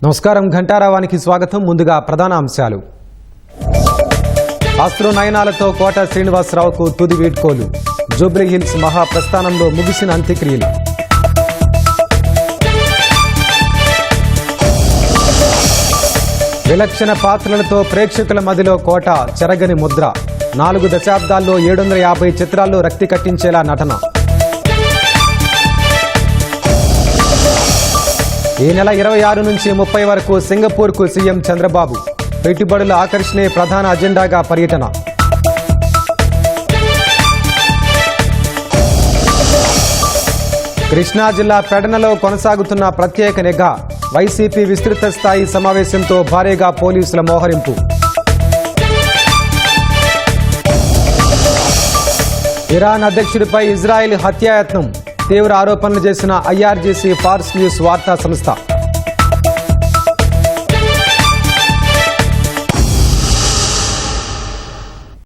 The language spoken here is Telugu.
నమస్కారం, ఘంటారావానికి స్వాగతం. ముందుగా ప్రధాన అంశాలు. అశ్రు నయనాలతో కోట శ్రీనివాసరావుకు తుది వీడ్కోలు. జూబ్లీహిల్స్ మహాప్రస్థానంలో ముగిసిన అంత్యక్రియలు. విలక్షణ పాత్రలతో ప్రేక్షకుల మదిలో కోట చెరగని ముద్ర. 4 దశాబ్దాల్లో 750 చిత్రాల్లో రక్తి కట్టించేలా నటన. ఈ నెల 26 నుంచి 30 వరకు సింగపూర్కు సీఎం చంద్రబాబు. పెట్టుబడుల ఆకర్షణే ప్రధాన అజెండాగా పర్యటన. కృష్ణా జిల్లా పెడనలో కొనసాగుతున్న ప్రత్యేక నిఘా. వైసీపీ విస్తృత స్థాయి సమావేశంతో భారీగా పోలీసుల మోహరింపు. ఇరాన్ అధ్యక్షుడిపై ఇజ్రాయెల్ హత్యాయత్నం. తీవ్ర ఆరోపణలు చేసిన ఐఆర్జీసీ ఫార్స్ న్యూస్ వార్తా సంస్థ.